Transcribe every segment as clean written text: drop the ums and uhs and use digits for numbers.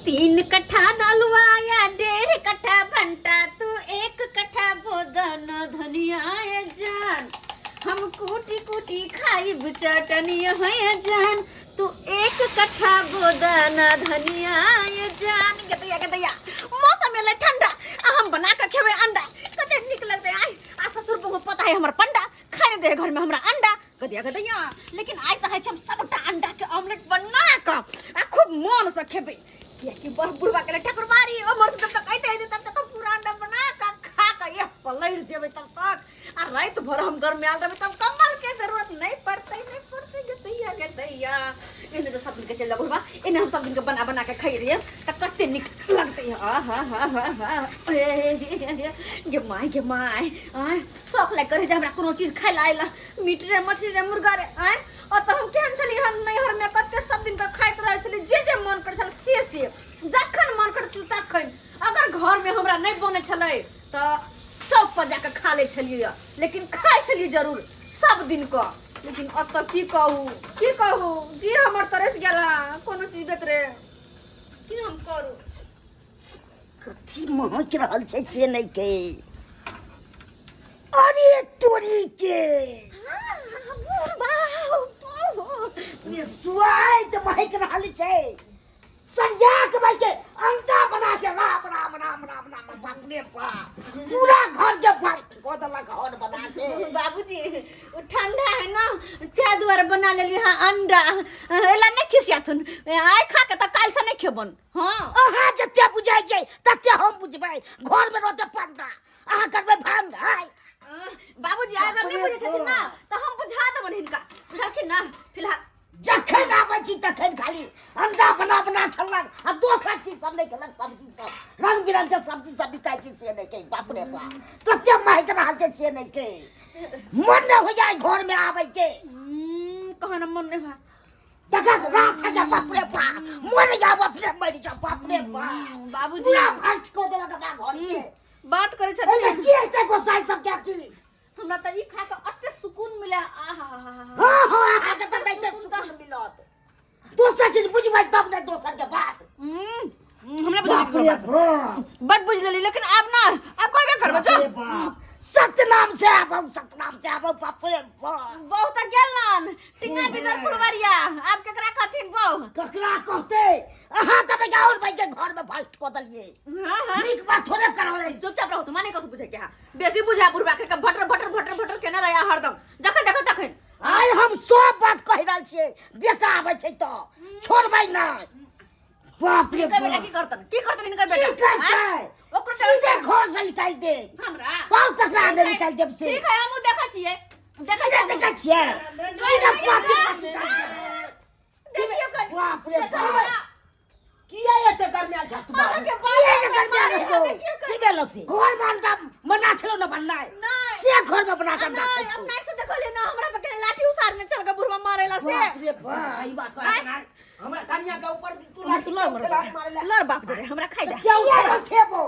3 कट्ठा दलुआ या 1.5 कट्ठा भंटा तू 1 कट्ठा बोदन धनिया ये जान हम कूटी कूटी खाइब चटनी है जान तू 1 कट्ठा बोदन धनिया ये जान गदैया मौसम में ठंडा हम बना के खेबे अंडा कते निक लगते आई आ ससुर बहु पता है हमर पंडा खाने दे घर में हमरा अंडा गदैया लेकिन आज तो है हम सबटा अंडा के ऑमलेट बना के खूब मन से खेबे कि बुढ़वा के ठकुरबारी उमर तब तक कहते हैं तब तक पूरा अंडा बना के खा के ये पलट जेबे तब तक और रात भर हम घर में आ जाबे तब कमल के जरूरत नहीं पड़ते गदैया इन्हें तो सब दिन के चल जा बुढ़वा इन्हें हम सब दिन के बना के खाई रही त कते निक लगते है गे माय शौक लाग करे हमरा कोनो चीज खाइ लाइला मीट रे मछली रे मुर्गा रे और तो हम केहन चली हम नैहर में कते सब दिन का खाइत रहे छली जे मन कर छल से जखन मन कर छल तखन अगर घर में हमरा नहीं बने छले त चौक पर जाके खा ले छलिए लेकिन खाइ छलिए जरूर सब दिन का लेकिन अब तो की कहू जी हमर तरस गेला कोनो चीज बेतरे की हम करू कथी महक रहल छै से नहीं के अरे तोरी के ये सुआई तो महक रहल छै सरिया के भाई के अंडा बना छै राम राम राम राम राम बाप रे बाप पूरा घर के फाट को दला घर बना के बाबूजी वो ठंडा है ना त्या द्वारा बना लेली हां अंडा एला नहीं खिसियाथुन आइ खा के त काल से नहीं खेबन हां अहा जते बुझाइ छै तते हम बुझबै घर में रहते पंडा अहा करबै भांग हाय बाबूजी अगर नहीं बुझे छथिन ना त हम बुझा देबन हिनका बुझलखिन ना फिलहाल जखन आबै छी तखन खाली अंडा बना खेलक आ दोसर चीज सब नहीं खेलक सब्जी सब रंग बिरंग के सब्जी सब बिकाइ छै से नहीं के बाप रे बाप कते महक रहल छै से नहीं के मन न हो जाए घर में आबै के कहना मन नहीं हुआ तका रात है बाप रे बाप मन जाब फिर मर जा बाप रे बाप बाबूजी पूरा फास्ट को देलक अपना घर के बात करे ए छथिन की एते गोसाई सब के की हमरा त ई खा के अत्ते सुकून मिले आहा हां आहा के त नहीं सुकून मिलत दोसर चीज बुझबै तब नहीं दोसर के बात हमरा बाप रे बाप बट बुझ लेली लेकिन अब ना अब कहबे करबो जो सतनाम से आबो बाप रे बाप बहु त गेलन टिंगा बिदर फुलवरिया अब केकरा कहथिन बहु ककरा कहते अहा त बेगाउर भाई के घर में फास्ट को दलिए हां नीक बात थोड़े करले चुपचाप रहो त माने कथु बुझे के बेसी बुझा बुढ़वा के भटर केना रहया हरदम जखन देखो तखन आइ हम सब बात कहि रहल छियै बेटा आबै छै त छोड़बै ना बाप रे बेटा की करतन इनकर बेटा की करतै ओकर सीधे घर से निकाल दे हमरा कौन ककरा अंदर निकाल देब से ठीक है हम देखा छियै देखा छियै सीधे पाटी निकाल दे देखियो कर बाप रे बाप किया एते करने आल छत अहाँ के किया के करने आल हो की बेलो से घर में अंडा बना छलो न बनना से घर में बना के अंडा खाइ अब छौ नहीं से देखलिए ना हमरा पे के लाठी उसारने चल के बुढ़वा मारेला से बाप रे बाप सही बात कहै ना हमरा कन्या के ऊपर तू लाठी लर बाप जरे हमरा खाइ जा किया रखेबो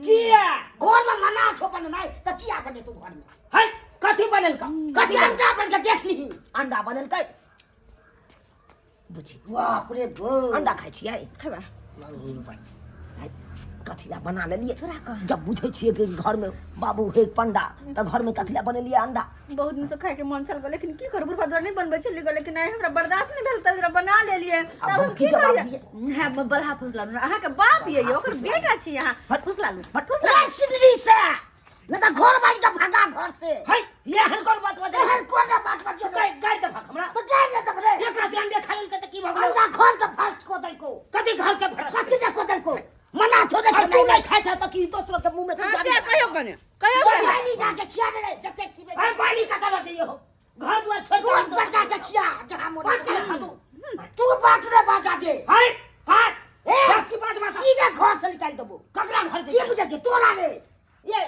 किया घर में मना छो बन नहीं त किया बने तू घर में है कथी बनल का कथी अंडा बन के देख ली अंडा बनल का बुझी बाप रे बाप अंडा खाइ छियै खबा कथीला बना लेलिए छोरा का जब बुझे छियै कि घर में बाबू है पंडा त घर में कथीला बनेलिए अंडा बहुत दिन से खाए के मन चल गए लेकिन की कर बुढ़वा द्वार नहीं बनबे चली गए लेकिन हमरा बर्दाश्त नहीं भेल त जरा बना लेलिए तब हम की करिए है बलहा फुसला अहाँ के बाप ये ओकर बेटा छी अहाँ फुसला रे सिंदरी से न त घर बाई त भागा घर से है ये हर कोन बात बजे हर कोन बात बजो गाय त भाग हमरा तो गाय ले तब रे एकरा से अंडे खा लेल त की भगलो अंडा घर त फास्ट को दल को कथी घर के फरस कथी ने को दल को मना छोड़े के तू नहीं खाइ छ त की दोसरो के मुंह में तू हां डाल से कहियो कने कहियो तो पानी जाके खिया दे रे जते खिबे अरे पानी का कर दियो हो घर दुआर छोड़ रोज बचा के खिया जहां मोना बात कर खा तू बात रे बाजा दे है हां ए बसी बात बता सीधे घर से निकाल देबो ककरा घर ये से बुझे के तोरा रे ये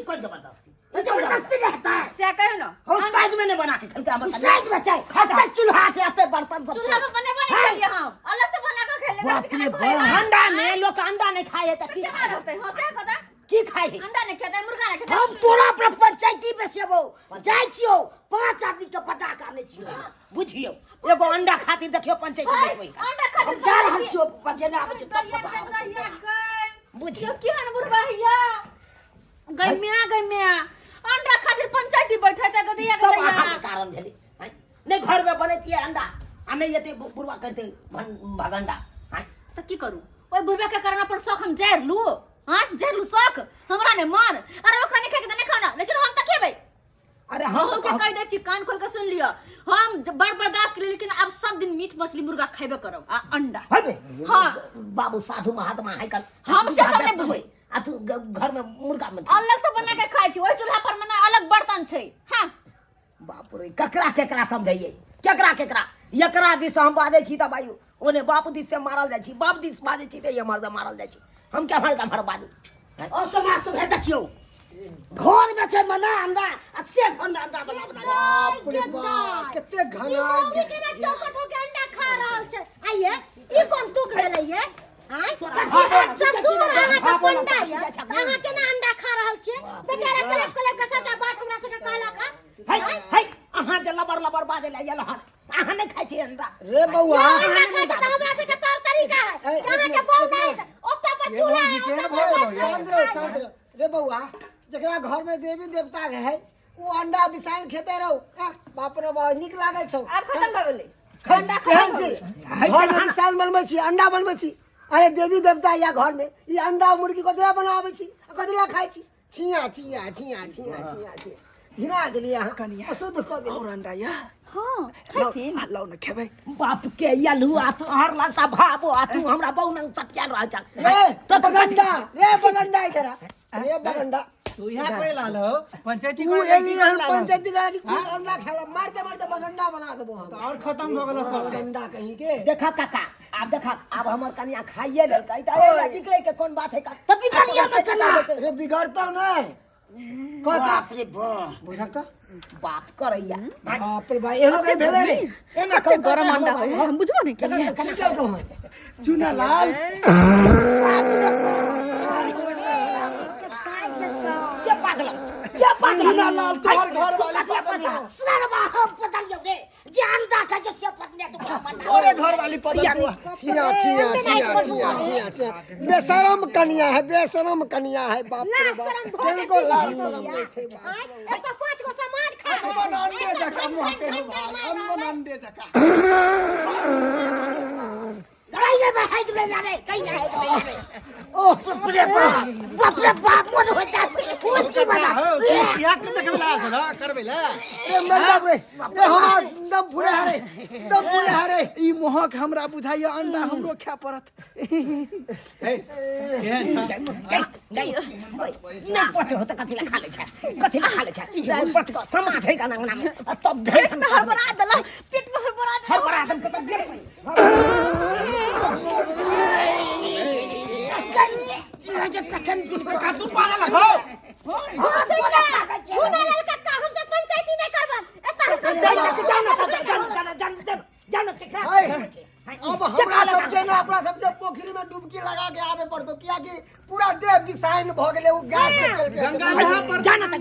कोई जबरदस्ती ये जबरदस्ती रहता है से कहियो ना हो साइड में नहीं बना के खेलते हम इस साइड में चाहे खाता चूल्हा से आते बर्तन सब चूल्हा पे बने चलिए हम अलग से बना के खेले बाप रे बाप। अंडा नहीं लोग अंडा नहीं खाए त की केना रहते हां से कदा की खाई है अंडा नहीं खाता मुर्गा नहीं खाता हम तोरा पर पंचायती में सेबो जाय छियो 5 आदमी के बचा के आने छियो बुझियो एगो अंडा खातिर देखियो पंचायती में सेबो अंडा खाता हम जा रहल छियो बजेना आबै छै बुझियो की हन मुर्गा हिया गैमिया अंडा खातिर पंचायती बैठे त गदिया सब गदिया अहाँ के कारण भेलै नहीं घर में बनैतिए अंडा आ नहीं जेते बुढ़वा करते भगंडा त की करू ओइ बुढ़बा के कारण अपन शौक हम जैर लू हां जैर लू शौक हमरा ने मन अरे ओकरा नहीं खाए के त नहीं खाना लेकिन हम त खेबै अरे हम के कह दे छी कान खोल के सुन लियो हम बड़ बर्दाश्त कर लेकिन अब सब दिन मीट मछली मुर्गा खाइबे करब आ अंडा हां बाबू साधु महात्मा है कल हम से सब नहीं बुझबै आ तू घर में मुर्गा में अलग से बना के खाइ छी ओइ चूल्हा पर में अलग बर्तन छै हां बाप रे ककरा केकरा समझाइए केकरा एकरा दिस हम बाजै छी त भाई ओने बाप दिस से मारल जाइ छी बाप दिस बाजै छी त ये मर से मारल जाइ छी हम केम्हर बाजू ओ समाज सब है देखियो घर में छै मना अंडा आ से घर में अंडा बना बाप रे बाप कते घना केना चौकट होके अंडा खा रहल छै आइए ई कोन तुक भेलै ये हां ससुर अहाँ के पंडा ये अहाँ केना अंडा खा रहल छियै बेचारा कलेब के सबटा बात हमरा से कहलक है अहाँ जे लबर बाजे ला येला अहाँ नहीं खाइ छी अंडा रे बौआ अंडा खाइ छै त हमरा से के तौर तरीका है अहाँ के बोल नहीं ओत्ता पर चूल्हा शांत रे बौआ जकरा घर में देवी देवता है वो अंडा बिसाइन खेते रहो बाप रे बाप निक लागे छौ अब खत्म भ गेलै अंडा केहन छी घर में बिसाइन बनबै छी अंडा बनबै छी अरे देवी देवता या घर में ये अंडा मुर्गी कतरा बनाबै छी कतरा खाइ छी छिया घिना देलिए अहाँ कनिया अशुद्ध क दे और अंडा या हां खाइथिन लौ न खेबै बाप के यलु आ तू हर लगता भाबो आ तू हमरा बहुनंग सटिया रह जा रे बगंडा इधर रे बगंडा तू यहाँ करे लालो पंचायती तू एली हम पंचायती करा कि कोई अंडा खाला मारते बगंडा बना देबो हम और खत्म हो गेल सब अंडा कहीं के देखा काका अब देखा अब हमर कनिया खाइए ले कहता है बिगड़े के कौन बात है का तब बिगड़िए न कना रे बिगड़ता नहीं बाप रे बाप बुझाता बात करैया बाप रे भाई एनो के भेले रे एना कते गरम अंडा है हम बुझबो नहीं कना चुना लाल क्या पागल चुना लाल तोहर घर वाली सरवा हम पतलियो रे जानता का जो से पतले तो तोरे घर वाली पदर छिया बेशरम कन्या है बाप रे बाप केनको लाल शरम नहीं छे ए तो 5 गो सामान खा हम अंडे जका मुंह के भाई हम अंडे जका गड़ाई रे भाई दे ला रे कहीं नहीं है ओ बाप रे बाप मोर हो जा वो की बना या के देखला छ ना करबेला रे मरदा रे हमार दम फुरे हरे ई मोहक हमरा बुझाइयो अंडा हमरो खा पड़त केहन छ नहीं पचे होता कथी खा ले छ ई पच को समाज है का नंगना में तब पेट में हड़बड़ा देला पेट में हड़बड़ा दम को तब तू पागल हो अब हमरा सबके ना अपना सबके पोखरी में डुबकी लगा के आवे पड़तो किया कि पूरा देह बिसाइन भ गेले उ गैस में चल के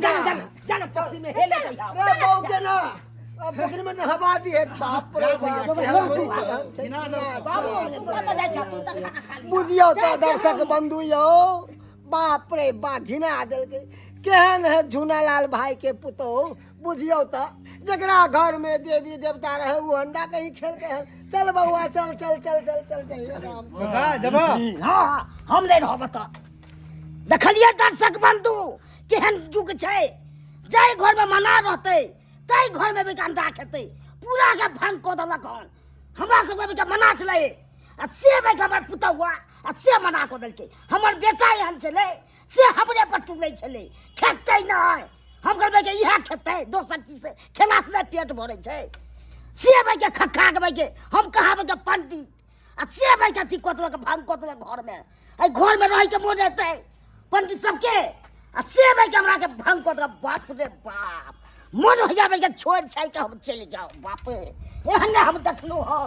जाना पोखरी में हेले जाइए रे बहू के ना पोखरी में नहवा दी है बाप रे बाप बुझियो तो दर्शक बंधु यो बाप रे बा घिना देल के केहन है झूनालाल भाई के पुतो बुझियो तो जकरा घर में देवी देवता रहे वो अंडा कहीं खेल के चल बउआ चल जब हम ले रहो बता देखलिए दर्शक बंधु केहन जुग छै जाय घर में मना रहते तई घर में भी अंडा खेते पूरा के भंग को दलक हन हमरा सब के मना चले आ से भाई हमर पुता हुआ आ से मना को देलके हमर बेटा एहन चले से हमरे पर टूले चले खेते नहीं हम कहबे के इहा खेते दोसर चीज से खेला से पेट भरे छै से भाई के खखा के भाई के हम कहाबे के पंडित आ से भाई के अथी कोतलक भांग कोतलक घर में ए घर में रह के मोन रहते पंडित सबके आ से भाई के हमरा के भांग कोतलक बाप रे बाप मन हो जाबे के छोड़ छाड़ के हम चले जाओ बाप रे एहन हम देखलू है